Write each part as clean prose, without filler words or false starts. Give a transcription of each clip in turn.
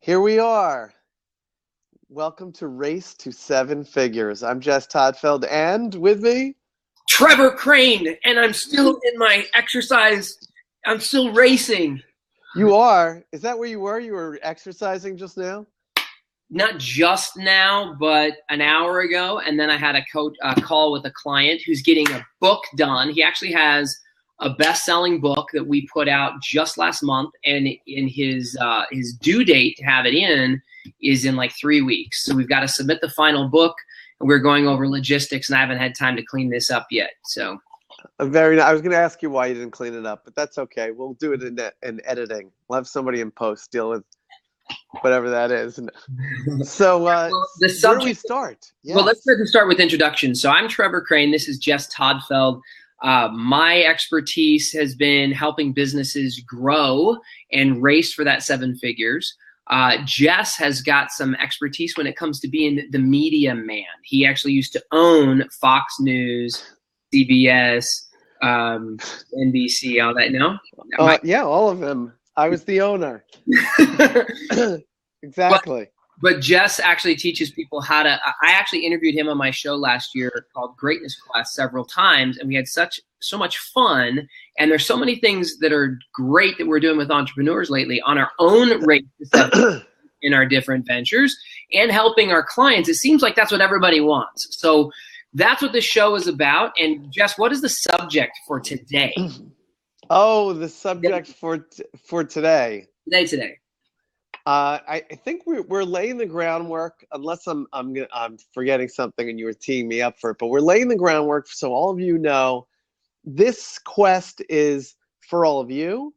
Here we are. Welcome to Race to Seven Figures. I'm Jess Todfeld, and with me, Trevor Crane, and I'm still in my exercise. I'm still racing. You are? Is that where you were? You were exercising just now? Not just now, but an hour ago. And then I had a call with a client who's getting a book done. He actually has a best-selling book that we put out just last month, and in his due date to have it in is in like 3 weeks. So we've got to submit the final book, and we're going over logistics, and I haven't had time to clean this up yet. So I was going to ask you why you didn't clean it up, but that's okay. We'll do it in editing. We'll have somebody in post deal with whatever that is. So where do we start? Yes. Well, let's start with introductions. So I'm Trevor Crane. This is Jess Todfeld. My expertise has been helping businesses grow and race for that seven figures. Jess has got some expertise when it comes to being the media man. He actually used to own Fox News, CBS, NBC, all that. No? Yeah, all of them. I was the owner. Exactly. But Jess actually teaches people how to. I actually interviewed him on my show last year called Greatness Quest several times, and we had so much fun. And there's so many things that are great that we're doing with entrepreneurs lately on our own rate in our different ventures and helping our clients. It seems like that's what everybody wants. So that's what this show is about. And Jess, what is the subject for today? Oh, the subject for today. Today. I think we're laying the groundwork, unless I'm forgetting something and you were teeing me up for it. But we're laying the groundwork so all of you know this quest is for all of you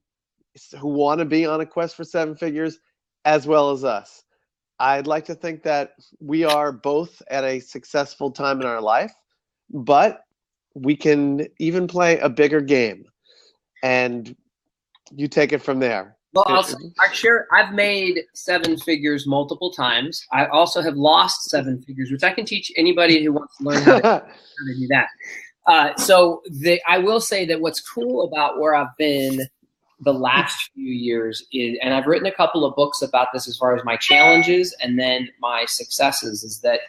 who want to be on a quest for seven figures, as well as us. I'd like to think that we are both at a successful time in our life, but we can even play a bigger game. And you take it from there. Well, I've made seven figures multiple times. I also have lost seven figures, which I can teach anybody who wants to learn how to do that. I will say that what's cool about where I've been the last few years is, and I've written a couple of books about this as far as my challenges and then my successes, is that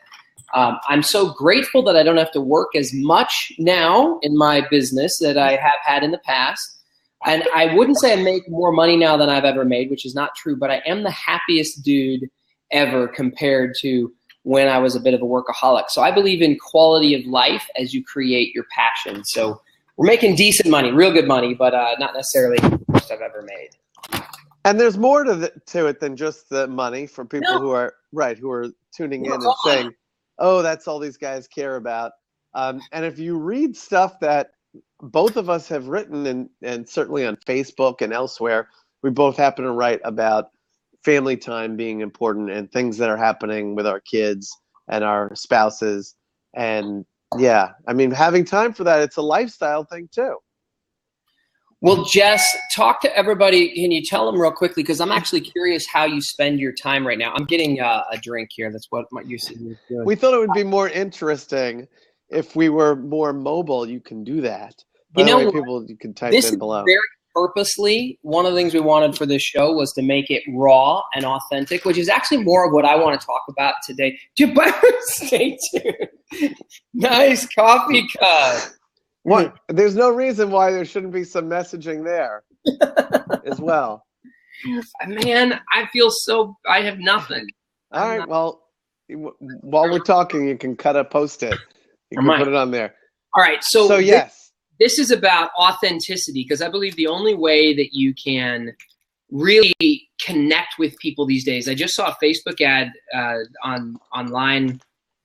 I'm so grateful that I don't have to work as much now in my business that I have had in the past. And I wouldn't say I make more money now than I've ever made, which is not true, but I am the happiest dude ever compared to when I was a bit of a workaholic. So I believe in quality of life as you create your passion. So we're making decent money, real good money, but not necessarily the most I've ever made. And there's more to it than just the money for people who are tuning in and saying, oh, that's all these guys care about. And if you read stuff that both of us have written, and certainly on Facebook and elsewhere, we both happen to write about family time being important and things that are happening with our kids and our spouses. And yeah, I mean, having time for that, it's a lifestyle thing too. Well, Jess, talk to everybody. Can you tell them real quickly? Because I'm actually curious how you spend your time right now. I'm getting a drink here. That's what you see me doing. We thought it would be more interesting if we were more mobile. You can do that. By the way, people, you can type in below. Very purposely, one of the things we wanted for this show was to make it raw and authentic, which is actually more of what I want to talk about today. Stay tuned. Nice coffee cup. What? There's no reason why there shouldn't be some messaging there as well. Man, I have nothing. All right. Well, while we're talking, you can cut a Post-it. You can put it on there. All right. So yes. This is about authenticity, because I believe the only way that you can really connect with people these days. I just saw a Facebook ad online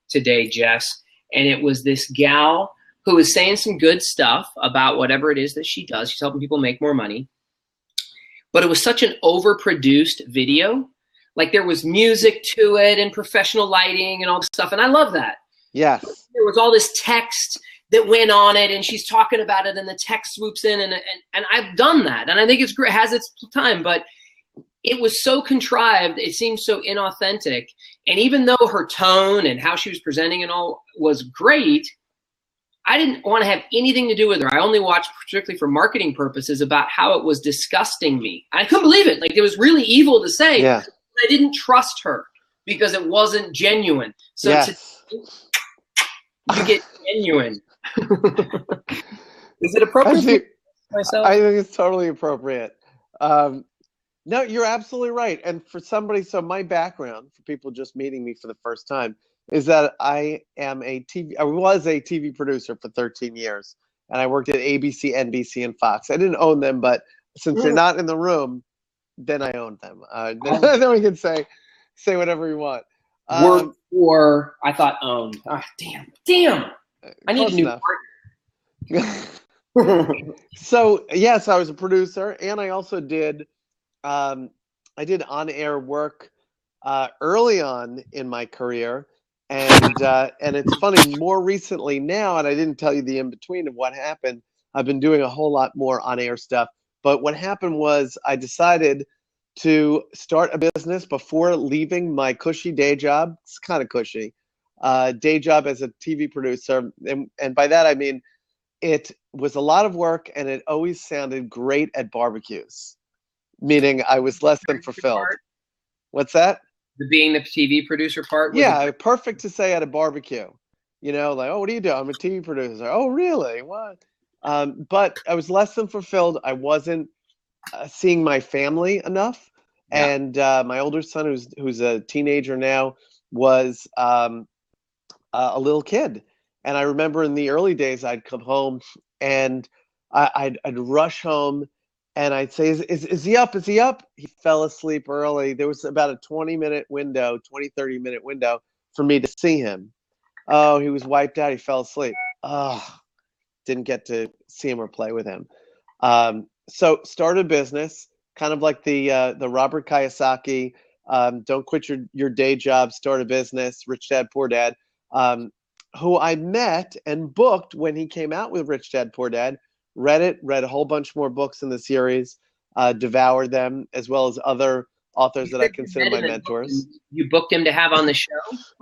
today, Jess, and it was this gal who was saying some good stuff about whatever it is that she does. She's helping people make more money. But it was such an overproduced video. Like there was music to it and professional lighting and all this stuff. And I love that. Yes. There was all this text that went on it, and she's talking about it, and the text swoops in, and I've done that, and I think it's great, it has its time, but it was so contrived, it seemed so inauthentic, and even though her tone and how she was presenting and all was great, I didn't want to have anything to do with her. I only watched particularly for marketing purposes about how it was disgusting me. I couldn't believe it. Like, it was really evil to say. Yeah. I didn't trust her because it wasn't genuine. So yes. you get genuine. Is it appropriate for myself? I think it's totally appropriate. No, you're absolutely right. And for somebody, so my background, for people just meeting me for the first time, is that I was a TV producer for 13 years. And I worked at ABC, NBC, and Fox. I didn't own them, but since they're not in the room, then I owned them. Then we can say whatever we want. Worked for, I thought owned. Oh, damn. I need a new partner. So yes, I was a producer, and I also did on-air work early on in my career, and it's funny, more recently now, and I didn't tell you the in-between of what happened. I've been doing a whole lot more on-air stuff, but what happened was I decided to start a business before leaving my cushy day job. It's kind of cushy. Day job as a TV producer, and by that I mean it was a lot of work, and it always sounded great at barbecues. Meaning I was less than fulfilled. What's that? Being the TV producer part? Yeah, perfect to say at a barbecue. Like, oh, what do you do? I'm a TV producer. Oh, really? What? But I was less than fulfilled. I wasn't seeing my family enough. Yeah. And my older son, who's a teenager now, was a little kid. And I remember in the early days, I'd come home and I'd rush home. And I'd say, is he up? Is he up? He fell asleep early. There was about a 30-minute window for me to see him. Oh, he was wiped out. He fell asleep. Oh, didn't get to see him or play with him. So started a business, kind of like the Robert Kiyosaki, don't quit your day job, start a business, Rich Dad, Poor Dad, who I met and booked when he came out with Rich Dad, Poor Dad. Read a whole bunch more books in the series, devoured them, as well as other authors that I consider my mentors. You booked him to have on the show?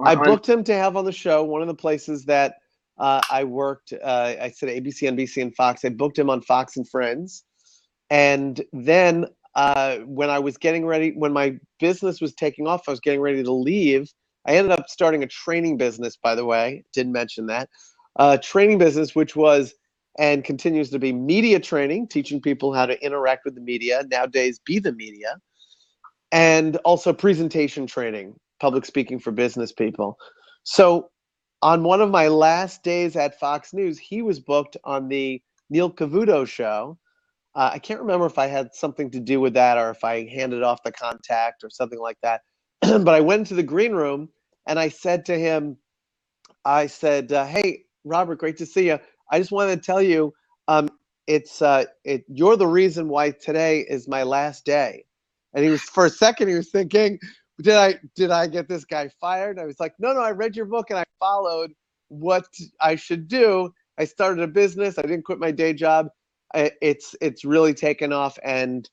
I booked him to have on the show. One of the places that I worked, I said ABC, NBC, and Fox. I booked him on Fox and Friends. And then when I was getting ready, when my business was taking off, I was getting ready to leave. I ended up starting a training business, by the way. Didn't mention that. Training business, which was and continues to be media training, teaching people how to interact with the media, nowadays be the media, and also presentation training, public speaking for business people. So on one of my last days at Fox News, he was booked on the Neil Cavuto show. I can't remember if I had something to do with that or if I handed off the contact or something like that. But I went into the green room and I said to him, hey, Robert, great to see you. I just wanted to tell you, you're the reason why today is my last day. And he was, for a second, he was thinking, did I get this guy fired? And I was like, no, I read your book and I followed what I should do. I started a business. I didn't quit my day job. It's really taken off, and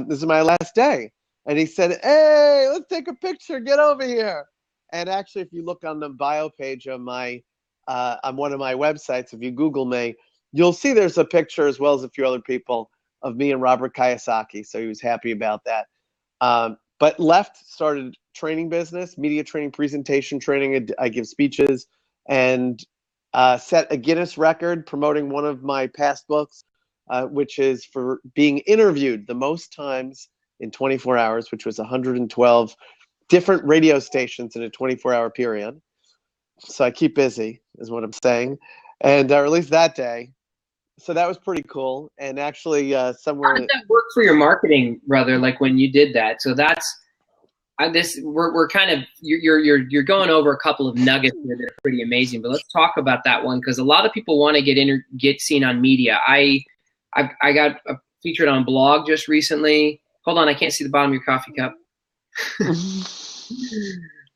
this is my last day. And he said, hey, let's take a picture. Get over here. And actually, if you look on the bio page of on one of my websites, if you Google me, you'll see there's a picture, as well as a few other people, of me and Robert Kiyosaki. So he was happy about that. But started training business, media training, presentation training. I give speeches, and set a Guinness record promoting one of my past books, which is for being interviewed the most times in 24 hours, which was 112 different radio stations in a 24-hour period. So I keep busy, is what I'm saying. And or at least that day. So that was pretty cool. And actually, somewhere. How did that work for your marketing, brother? Like when you did that? So that's we're kind of you're going over a couple of nuggets here that are pretty amazing. But let's talk about that one, because a lot of people want to get seen on media. I got featured on a blog just recently. Hold on, I can't see the bottom of your coffee cup.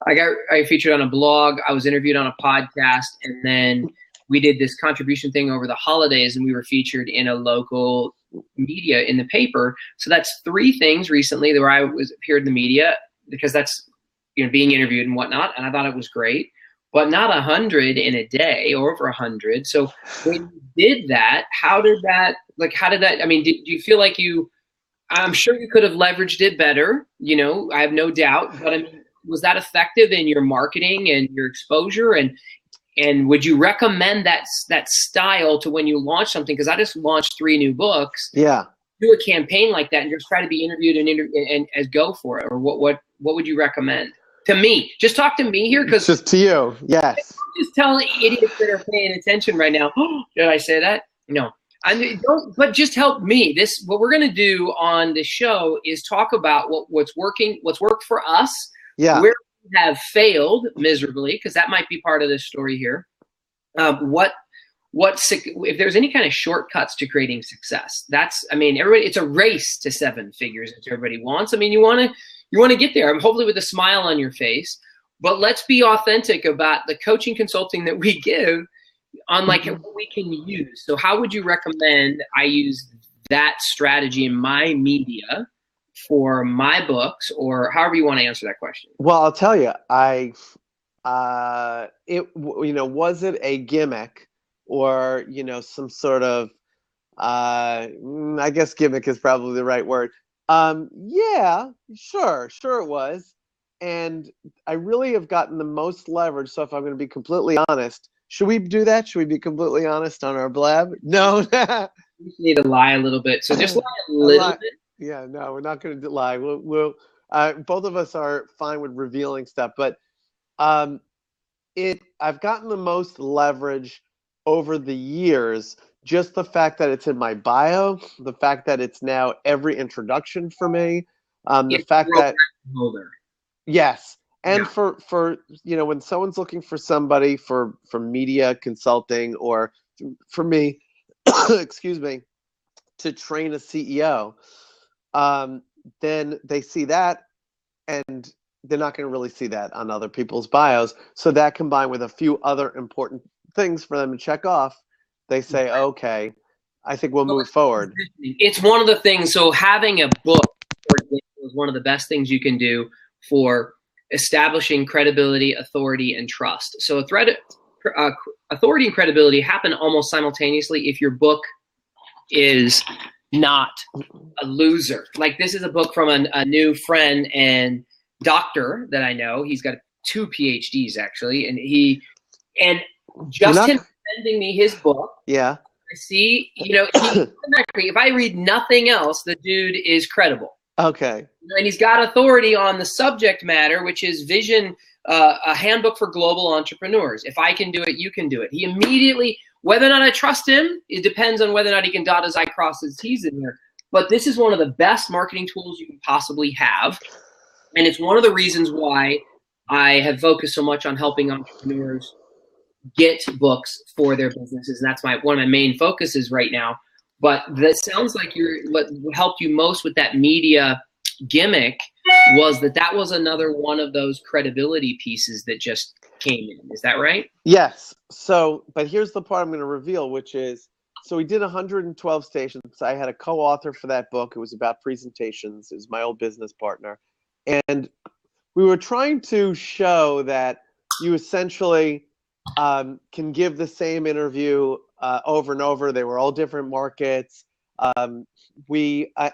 I featured on a blog. I was interviewed on a podcast, and then we did this contribution thing over the holidays, and we were featured in a local media in the paper. So that's 3 things recently where I appeared in the media, because that's being interviewed and whatnot, and I thought it was great. But not 100 in a day, or over 100. So when you did that, how did that? I mean, do you feel like I'm sure you could have leveraged it better. You know, I have no doubt. But I mean, was that effective in your marketing and your exposure? And would you recommend that style to when you launch something? Because I just launched 3 new books. Yeah. Do a campaign like that and just try to be interviewed and go for it. Or what would you recommend to me? Just talk to me here, because just to you. Yes. Just telling idiots that are paying attention right now. Did I say that? No. I mean, don't. But just help me. What we're going to do on the show is talk about what's working, what's worked for us. Yeah. Where we have failed miserably, because that might be part of this story here. If there's any kind of shortcuts to creating success, everybody, it's a race to 7 figures that everybody wants. I mean, you want to get there. Hopefully with a smile on your face, but let's be authentic about the coaching consulting that we give on what we can use. So how would you recommend I use that strategy in my media for my books, or however you want to answer that question? Well, I'll tell you, was it a gimmick? Or, some sort of, I guess gimmick is probably the right word. Yeah, sure it was. And I really have gotten the most leverage. So if I'm going to be completely honest, should we do that? Should we be completely honest on our blab? No. You need to lie a little bit. So just lie a little bit. Yeah, no, we're not going to lie. We'll both of us are fine with revealing stuff, but I've gotten the most leverage over the years, just the fact that it's in my bio, the fact that it's now every introduction for me, the fact that yes, and for when someone's looking for somebody for media consulting, or for me, excuse me, to train a CEO, then they see that, and they're not going to really see that on other people's bios. So that, combined with a few other important things for them to check off, they say, okay, I think we'll move forward. It's one of the things. So having a book, for example, is one of the best things you can do for establishing credibility, authority, and trust. So authority and credibility happen almost simultaneously if your book is not a loser. Like, this is a book from a new friend and doctor that I know. He's got 2 PhDs actually, and just him sending me his book. Yeah. I see, if I read nothing else, the dude is credible. Okay. And he's got authority on the subject matter, which is vision, a handbook for global entrepreneurs. If I can do it, you can do it. He immediately, whether or not I trust him, it depends on whether or not he can dot his I, cross his T's in here. But this is one of the best marketing tools you can possibly have. And it's one of the reasons why I have focused so much on helping entrepreneurs get books for their businesses. And that's one of my main focuses right now. But that sounds like what helped you most with that media gimmick was that was another one of those credibility pieces that just came in. Is that right? Yes. So, but here's the part I'm going to reveal, which is, so we did 112 stations. I had a co-author for that book. It was about presentations. It was my old business partner. And we were trying to show that you essentially can give the same interview over and over. They were all different markets. I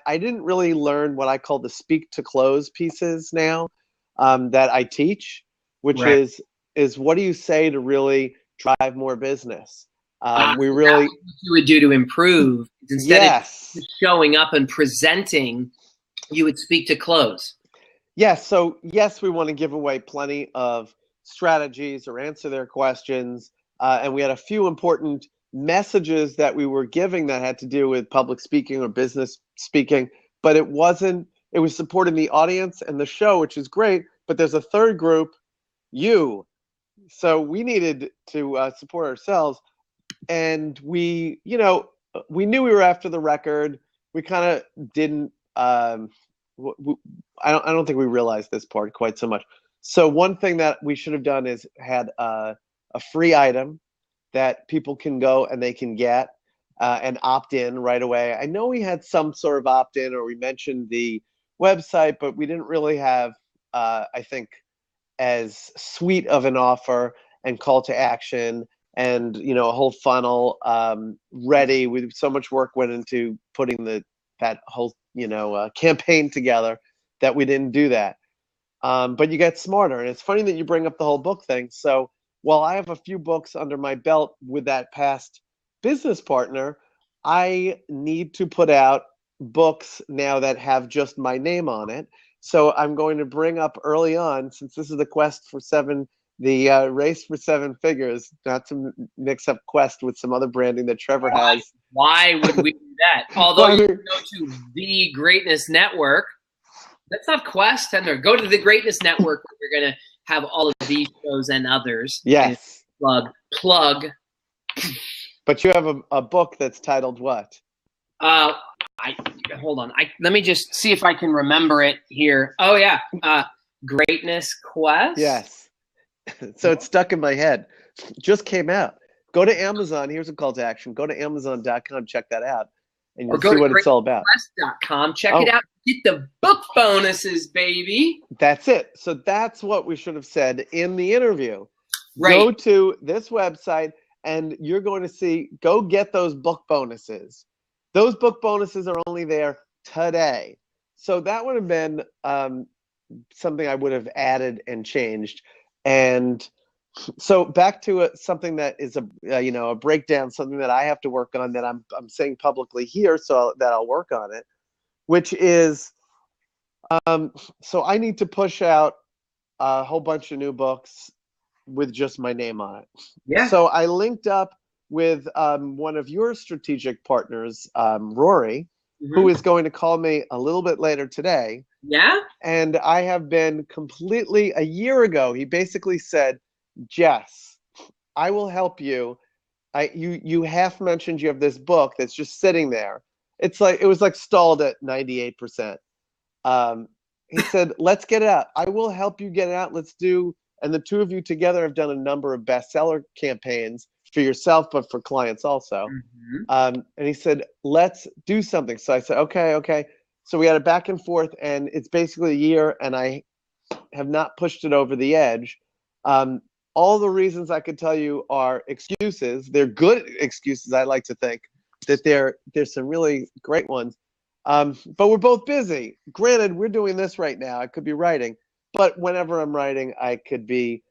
didn't really learn what I call the speak to close pieces now that I teach, which right. is what do you say to really drive more business? We really what you would do to improve instead yes. of showing up and presenting, you would speak to close. Yes. So yes, we want to give away plenty of strategies or answer their questions. And we had a few important messages that we were giving that had to do with public speaking or business speaking, but it was supporting the audience and the show, which is great. But there's a third group, you. So we needed to support ourselves. And we knew we were after the record. We kind of didn't, I don't think we realized this part quite so much. So one thing that we should have done is had a free item that people can go and they can get and opt in right away. I know we had some sort of opt in, or we mentioned the website, but we didn't really have, I think, as sweet of an offer and call to action and a whole funnel ready. So much work went into putting the that whole campaign together that we didn't do that. But you get smarter, and it's funny that you bring up the whole book thing. So while I have a few books under my belt with that past business partner, I need to put out books now that have just my name on it. So I'm going to bring up early on, since this is the quest for seven, the race for seven figures, not to mix up Quest with some other branding that Trevor has. Why would we do that? Although you can go to the Greatness Network. That's not Quest, and go to the Greatness Network where you're going to have all of these shows and others. Yes. Plug. But you have a book that's titled what? Hold on. Let me just see if I can remember it here. Oh, yeah. Greatness Quest? Yes. So it's stuck in my head. Just came out. Go to Amazon. Here's a call to action. Go to Amazon.com. Check that out. And you'll see what it's all about. Greatnessquest.com. Check it out. Get the book bonuses, baby. That's it. So that's what we should have said in the interview. Right. Go to this website and you're going to see, go get those book bonuses. Those book bonuses are only there today. So that would have been something I would have added and changed. And so back to something that is a breakdown, something that I have to work on that I'm saying publicly here, so that I'll work on it, which is so I need to push out a whole bunch of new books with just my name on it. Yeah. So I linked up with one of your strategic partners, Rory, who is going to call me a little bit later today. Yeah. And I have been completely, a year ago, he basically said, Jess, I will help you. You half mentioned you have this book that's just sitting there. It was like stalled at 98%. He said, let's get it out. I will help you get it out. And the two of you together have done a number of bestseller campaigns for yourself, but for clients also. And he said, let's do something. So I said, okay. So we had a back and forth, and it's basically a year, and I have not pushed it over the edge. All the reasons I could tell you are excuses. They're good excuses, I like to think, that there's some really great ones. But we're both busy. Granted, we're doing this right now. I could be writing. But whenever I'm writing, I could be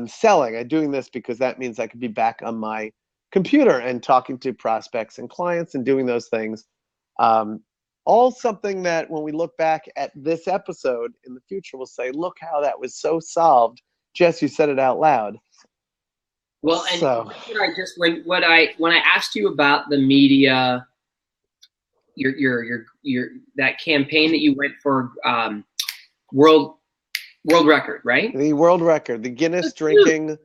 selling. I'm doing this because that means I could be back on my computer and talking to prospects and clients and doing those things. All something that when we look back at this episode in the future, we'll say, look how that was so solved. Jess, you said it out loud. Well, and when I asked you about the media, your that campaign that you went for, world record, right? The world record, the Guinness drinking,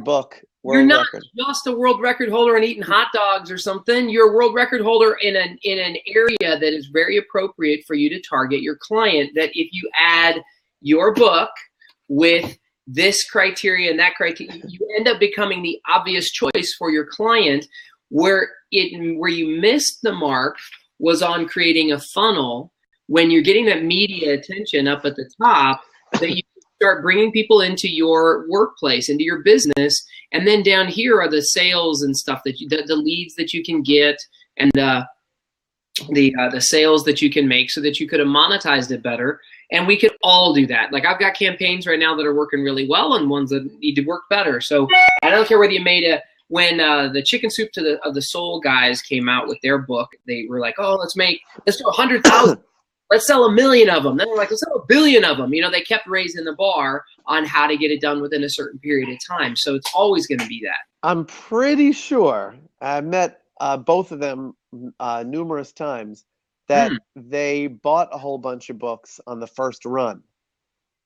book. You're not just a world record holder and eating hot dogs or something. You're a world record holder in an area that is very appropriate for you to target your client. That if you add your book with this criteria and that criteria, you end up becoming the obvious choice for your client. Where you missed the mark was on creating a funnel when you're getting that media attention up at the top, that you start bringing people into your workplace, into your business. And then down here are the sales and stuff that the leads that you can get, and the sales that you can make, so that you could have monetized it better. And we could all do that. Like, I've got campaigns right now that are working really well and ones that need to work better. So I don't care whether you made when the Chicken Soup of the Soul guys came out with their book, they were like, oh, let's do 100,000. Let's sell 1 million of them. Then they're like, let's sell 1 billion of them. They kept raising the bar on how to get it done within a certain period of time. So it's always going to be that. I'm pretty sure I met both of them numerous times that they bought a whole bunch of books on the first run.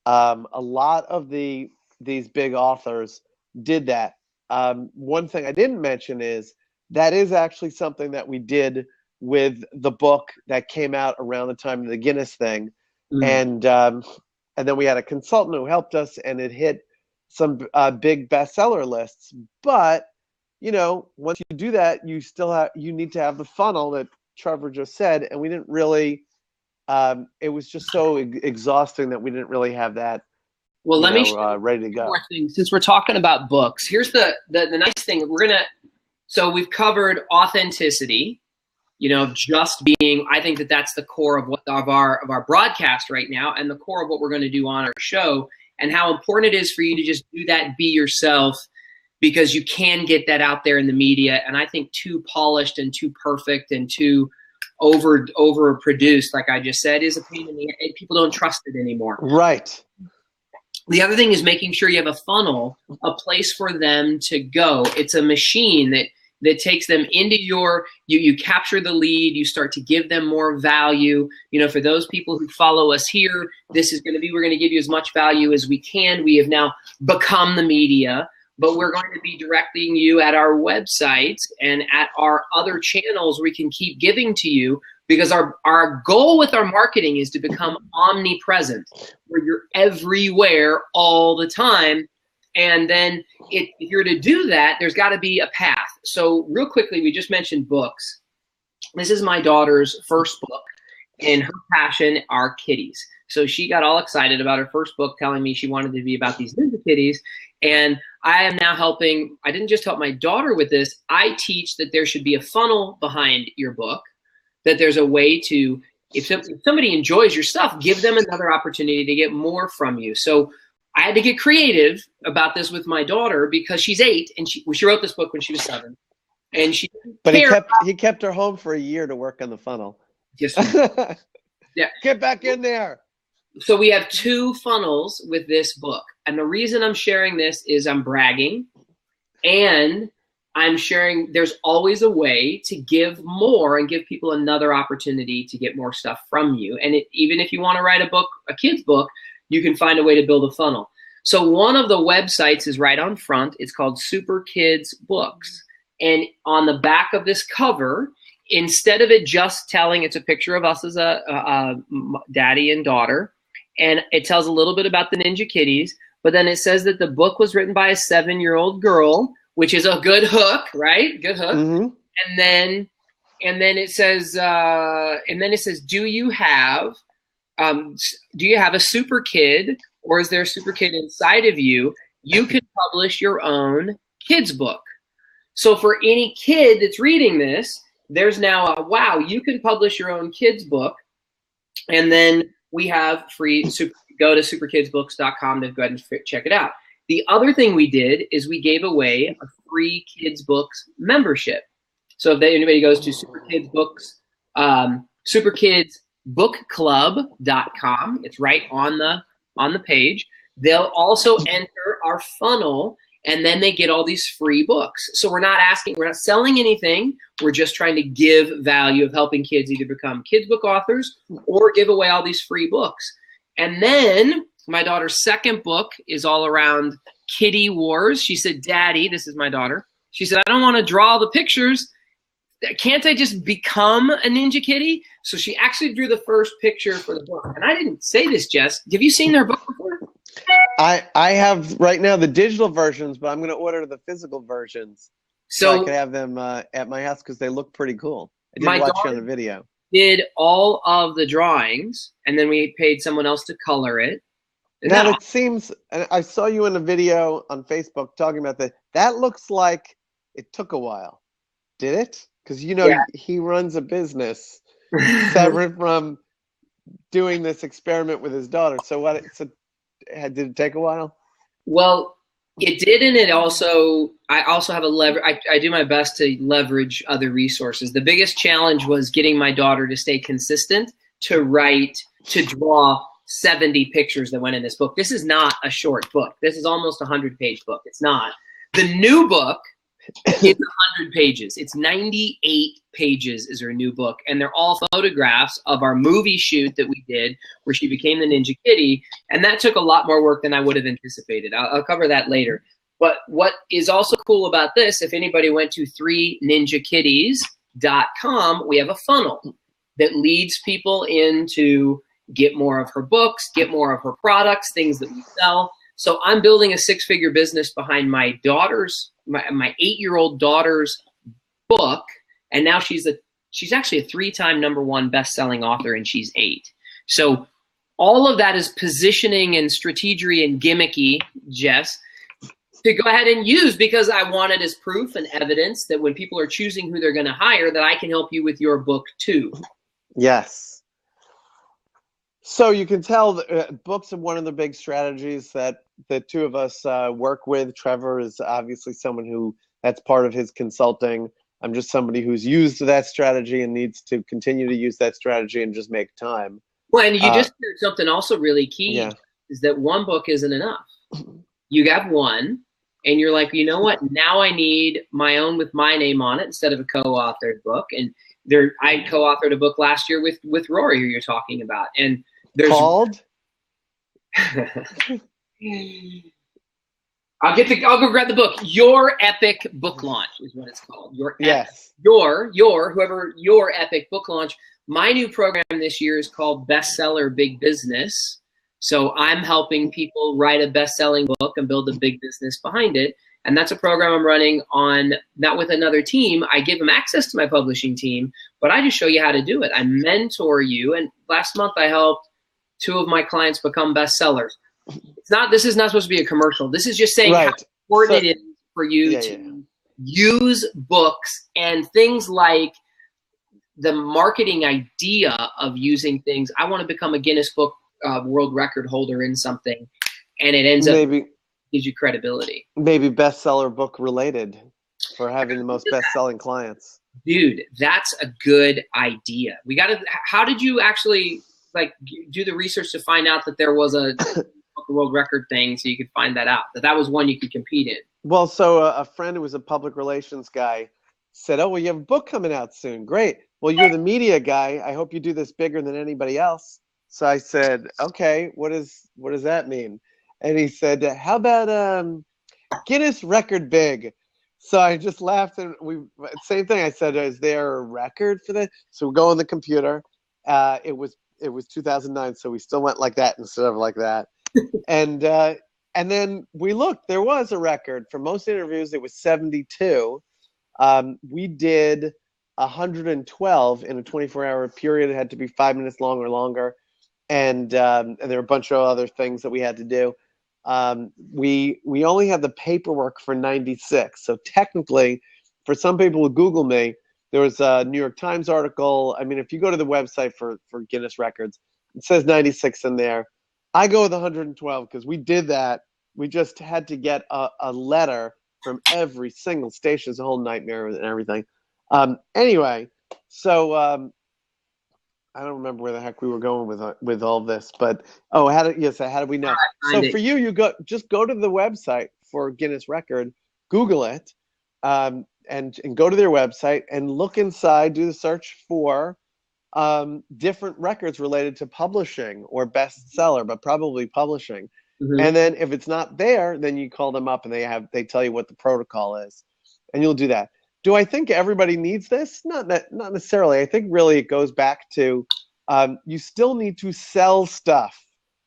A lot of these big authors did that. One thing I didn't mention is that is actually something that we did with the book that came out around the time of the Guinness thing. And then we had a consultant who helped us, and it hit some big bestseller lists. But, once you do that, you need to have the funnel that Trevor just said, and we didn't really, it was just so exhausting that we didn't really have that. Well, let me ready to go. More things. Since we're talking about books, here's the nice thing. So we've covered authenticity. just being, I think that that's the core of our broadcast right now, and the core of what we're going to do on our show, and how important it is for you to just do that and be yourself, because you can get that out there in the media. And I think too polished and too perfect and too over produced, like I just said, is a pain in the ass. People don't trust it anymore. Right. The other thing is making sure you have a funnel, a place for them to go. It's a machine that takes them into you capture the lead, you start to give them more value. For those people who follow us here, we're going to give you as much value as we can. We have now become the media, but we're going to be directing you at our websites and at our other channels we can keep giving to you, because our goal with our marketing is to become omnipresent, where you're everywhere all the time. And then if you're to do that, there's got to be a path. So real quickly, we just mentioned books. This is my daughter's first book, and her passion are kitties. So she got all excited about her first book, telling me she wanted to be about these Ninja kitties. And I am now helping. I didn't just help my daughter with this. I teach that there should be a funnel behind your book, that there's a way to, if somebody enjoys your stuff, give them another opportunity to get more from you. So I had to get creative about this with my daughter, because she's 8 and she wrote this book when she was 7, and she. But he kept her home for a year to work on the funnel. Yes. Yeah. Get back in there. So we have 2 funnels with this book, and the reason I'm sharing this is I'm bragging, and I'm sharing. There's always a way to give more and give people another opportunity to get more stuff from you. And even if you want to write a kid's book, you can find a way to build a funnel. So one of the websites is right on front. It's called Super Kids Books. And on the back of this cover, instead of it just telling, it's a picture of us as a daddy and daughter, and it tells a little bit about the Ninja Kitties, but then it says that the book was written by a 7-year-old girl, which is a good hook, right? Good hook. Mm-hmm. And then it says, do you have a super kid, or is there a super kid inside of you? You can publish your own kids book. So for any kid that's reading this, there's now wow, you can publish your own kids book. And then we have free, go to superkidsbooks.com to go ahead and check it out. The other thing we did is we gave away a free kids books membership. So if anybody goes to superkidsbookclub.com, it's right on the page. They'll also enter our funnel, and then they get all these free books. So we're not selling anything. We're just trying to give value of helping kids either become kids book authors or give away all these free books. And then my daughter's second book is all around kitty wars. She said, "Daddy," this is my daughter. She said, "I don't want to draw the pictures. Can't I just become a Ninja Kitty?" So she actually drew the first picture for the book. And I didn't say this, Jess. Have you seen their book before? I have right now the digital versions, but I'm going to order the physical versions so I can have them at my house, because they look pretty cool. I did watch it on a video. Did all of the drawings, and then we paid someone else to color it. Now it seems, and I saw you in a video on Facebook talking about that. That looks like it took a while. Did it? Because he runs a business separate from doing this experiment with his daughter. So did it take a while? Well, it did, and I also have I do my best to leverage other resources. The biggest challenge was getting my daughter to stay consistent, to draw 70 pictures that went in this book. This is not a short book. This is almost a 100-page book. It's not. The new book is 100 pages. It's 98 pages is her new book, and they're all photographs of our movie shoot that we did where she became the Ninja Kitty, and that took a lot more work than I would have anticipated. I'll cover that later. But what is also cool about this, if anybody went to 3ninjakitties.com, we have a funnel that leads people in to get more of her books, get more of her products, things that we sell. So I'm building a 6-figure business behind my daughter's, my 8-year-old daughter's book, and now she's actually a 3-time #1 best-selling author, and she's 8. So all of that is positioning and strategy and gimmicky, Jess. to go ahead and use, because I want it as proof and evidence that when people are choosing who they're going to hire, that I can help you with your book too. Yes. So you can tell that books are one of the big strategies that the two of us work with. Trevor is obviously someone who that's part of his consulting. I'm just somebody who's used that strategy and needs to continue to use that strategy and just make time. Well, and you just said something also really key, Yeah. is that one book isn't enough. You got one, and you're like, you know what? Now I need my own with my name on it instead of a co-authored book. And I co-authored a book last year with Rory, who you're talking about. And there's called. I'll go grab the book. Your Epic Book Launch is what it's called. Yes. Your Epic Book Launch. My new program this year is called Bestseller Big Business. So I'm helping people write a best-selling book and build a big business behind it. And that's a program I'm running on, not with another team. I give them access to my publishing team, but I just show you how to do it. I mentor you. And last month I helped 2 of my clients become bestsellers. This is not supposed to be a commercial. This is just saying how important it is for you to use books and things like the marketing idea of using things. I want to become a Guinness Book World Record holder in something, and it ends up gives you credibility. Maybe bestseller book related for having the most best-selling clients. Dude, that's a good idea. How did you actually do the research to find out that there was a world record thing, so you could find that out, that was one you could compete in? Well, so a friend who was a public relations guy said, oh, well, you have a book coming out soon. Great. Well, you're the media guy. I hope you do this bigger than anybody else. So I said, okay, what does that mean? And he said, how about Guinness Record Big? So I just laughed, and same thing. I said, is there a record for that? So we go on the computer. It was 2009, so we still went like that instead of like that. And then we looked. There was a record for most interviews. It was 72. We did 112 in a 24-hour period. It had to be 5 minutes long or longer, and there were a bunch of other things that we had to do. We only had the paperwork for 96. So technically, for some people who Google me, there was a New York Times article. I mean, if you go to the website for Guinness Records, it says 96 in there. I go with 112 because we did that. We just had to get a letter from every single station. It's a whole nightmare and everything. Anyway, so I don't remember where the heck we were going with all this, but how did we know? So for you just go to the website for Guinness Record, Google it, and go to their website and look inside, do the search for different records related to publishing or bestseller, but probably publishing. Mm-hmm. And then if it's not there, then you call them up and they tell you what the protocol is, and you'll do that. Do I think everybody needs this? Not necessarily. I think really it goes back to you still need to sell stuff.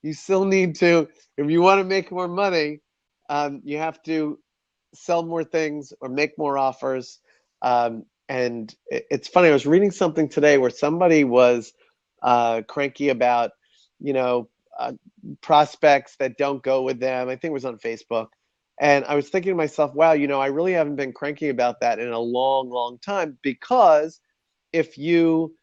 You still need to, if you want to make more money, you have to sell more things or make more offers. And it's funny, I was reading something today where somebody was cranky about, prospects that don't go with them. I think it was on Facebook. And I was thinking to myself, wow, I really haven't been cranky about that in a long, long time, because if you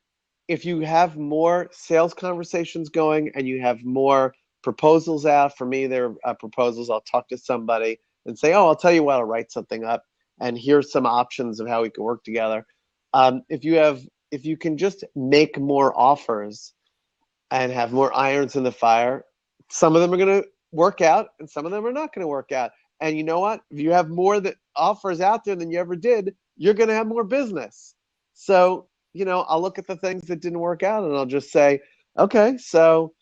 have more sales conversations going and you have more proposals out, for me, they're proposals. I'll talk to somebody and say, oh, I'll tell you what, I'll write something up and here's some options of how we can work together. If you can just make more offers and have more irons in the fire, some of them are going to work out and some of them are not going to work out. And you know what? If you have more offers out there than you ever did, you're going to have more business. So, I'll look at the things that didn't work out and I'll just say, okay, so,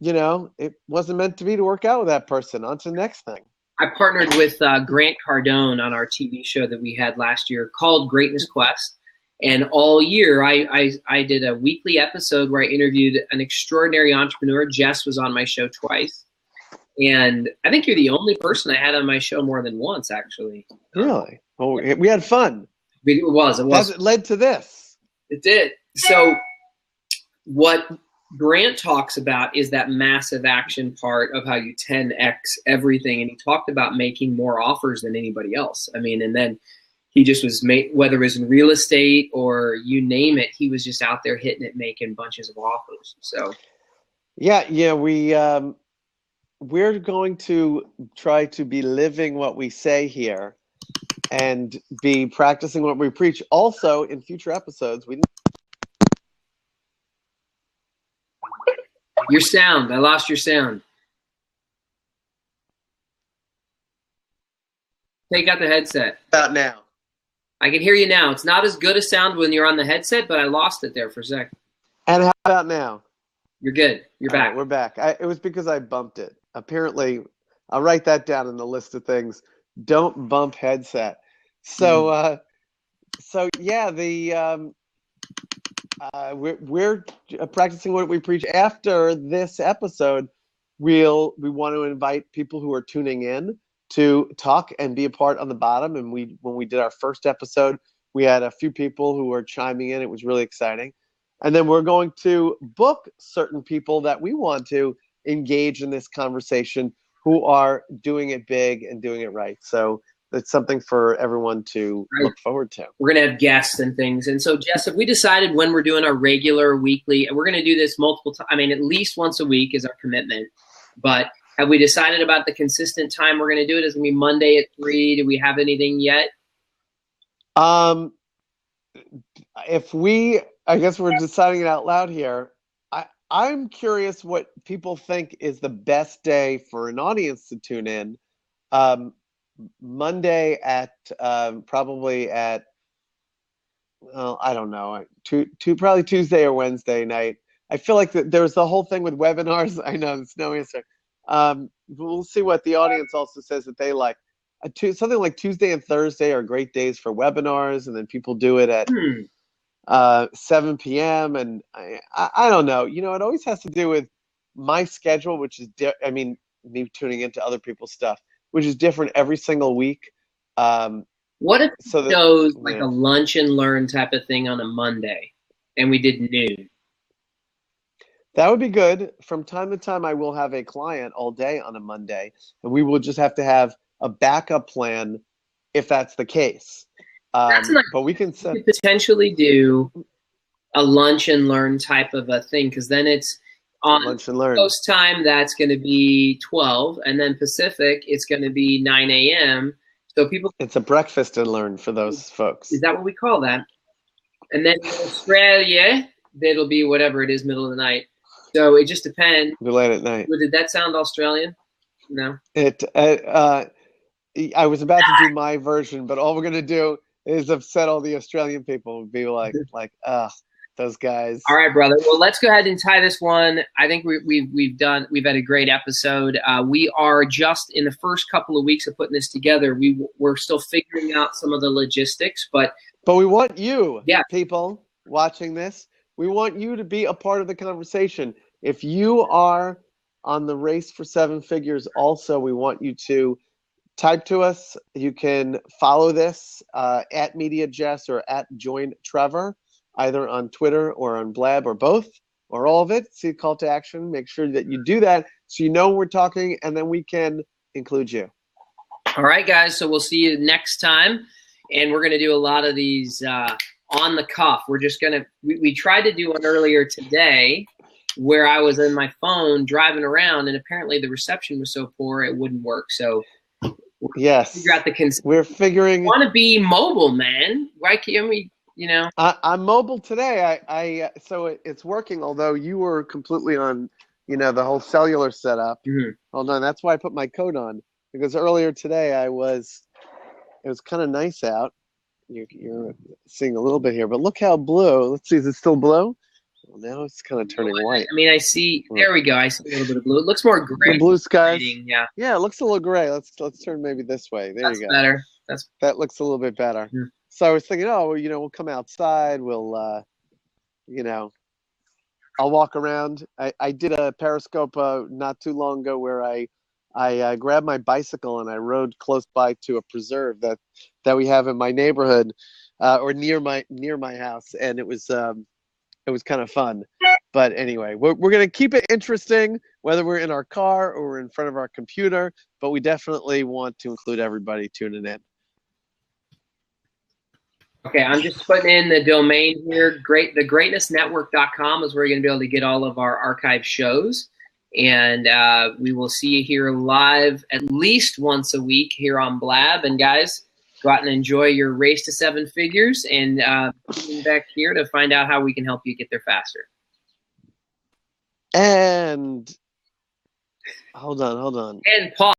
it wasn't meant to work out with that person. On to the next thing. I partnered with Grant Cardone on our TV show that we had last year called Greatness Quest. And all year, I did a weekly episode where I interviewed an extraordinary entrepreneur. Jess was on my show twice. And I think you're the only person I had on my show more than once, actually. Really? Well, we had fun. It was. It led to this. It did. So what Grant talks about is that massive action part of how you 10x everything. And he talked about making more offers than anybody else. I mean, and then he just was whether it was in real estate or you name it, he was just out there hitting it, making bunches of offers. So yeah, we're going to try to be living what we say here and be practicing what we preach. Also, in future episodes, your sound, I lost your sound. Take out the headset. About now. I can hear you now. It's not as good a sound when you're on the headset, but I lost it there for a sec. And how about now? You're good. You're back. Right, we're back. It was because I bumped it. Apparently, I'll write that down in the list of things. Don't bump headset. So, yeah, we're practicing what we preach. After this episode, we want to invite people who are tuning in to talk and be a part on the bottom. And when we did our first episode, we had a few people who were chiming in. It was really exciting. And then we're going to book certain people that we want to engage in this conversation who are doing it big and doing it right. So it's something for everyone to look forward to. We're going to have guests and things. And so, Jess, have we decided when we're doing our regular weekly, and we're going to do this multiple times, I mean, at least once a week is our commitment. But have we decided about the consistent time we're going to do it? Is it going to be Monday at 3? Do we have anything yet? I guess we're deciding it out loud here. I'm curious what people think is the best day for an audience to tune in. Monday at probably at, well, I don't know, probably Tuesday or Wednesday night. I feel like there's the whole thing with webinars. I know it's no answer. We'll see what the audience also says that they like. Something like Tuesday and Thursday are great days for webinars, and then people do it at 7 p.m. And I don't know. You know, it always has to do with my schedule, which is, me tuning into other people's stuff, which is different every single week. What if it shows like a lunch and learn type of thing on a Monday and we did noon? That would be good. From time to time, I will have a client all day on a Monday, and we will just have to have a backup plan if that's the case. But we can potentially do a lunch and learn type of a thing, because then it's on lunch and learn. Coast time, that's going to be 12, and then Pacific, it's going to be 9 a.m. So people. It's a breakfast and learn for those folks. Is that what we call that? And then in Australia, it'll be whatever it is, middle of the night. So it just depends. Late at night. Did that sound Australian? No. I was about to do my version, but all we're gonna do is upset all the Australian people and be like, those guys. All right, brother. Well, let's go ahead and tie this one. I think we've had a great episode. We are just in the first couple of weeks of putting this together. We're still figuring out some of the logistics, but we want you, people watching this. We want you to be a part of the conversation. If you are on the race for 7 figures, also, we want you to type to us. You can follow this at MediaJess or at Join Trevor, either on Twitter or on Blab or both or all of it. See a call to action. Make sure that you do that so you know we're talking, and then we can include you. All right, guys. So we'll see you next time, and we're going to do a lot of these on the cuff. We're just going to we tried to do one earlier today where I was in my phone driving around, and apparently the reception was so poor it wouldn't work. So yes, figure out we're figuring. Want to be mobile, man? Why can't we? You know, I'm mobile today. So it's working. Although you were completely on, the whole cellular setup. Mm-hmm. Hold on, that's why I put my coat on, because earlier today it was kind of nice out. You're seeing a little bit here, but look how blue. Let's see, is it still blue? Well, now it's kind of turning white. I mean, I see. There we go. I see a little bit of blue. It looks more gray. The blue skies. Yeah. Yeah, it looks a little gray. Let's turn maybe this way. There you go. Better. That looks a little bit better. Yeah. So I was thinking, we'll come outside. We'll, I'll walk around. I did a Periscope not too long ago where I grabbed my bicycle and I rode close by to a preserve that we have in my neighborhood or near my house, and it was kind of fun. But anyway, we're going to keep it interesting, whether we're in our car or we're in front of our computer, but we definitely want to include everybody tuning in. Okay, I'm just putting in the domain here. Thegreatnessnetwork.com is where you're going to be able to get all of our archive shows. And we will see you here live at least once a week here on Blab. And guys, go out and enjoy your race to 7 figures, and come back here to find out how we can help you get there faster. And hold on. And Paul.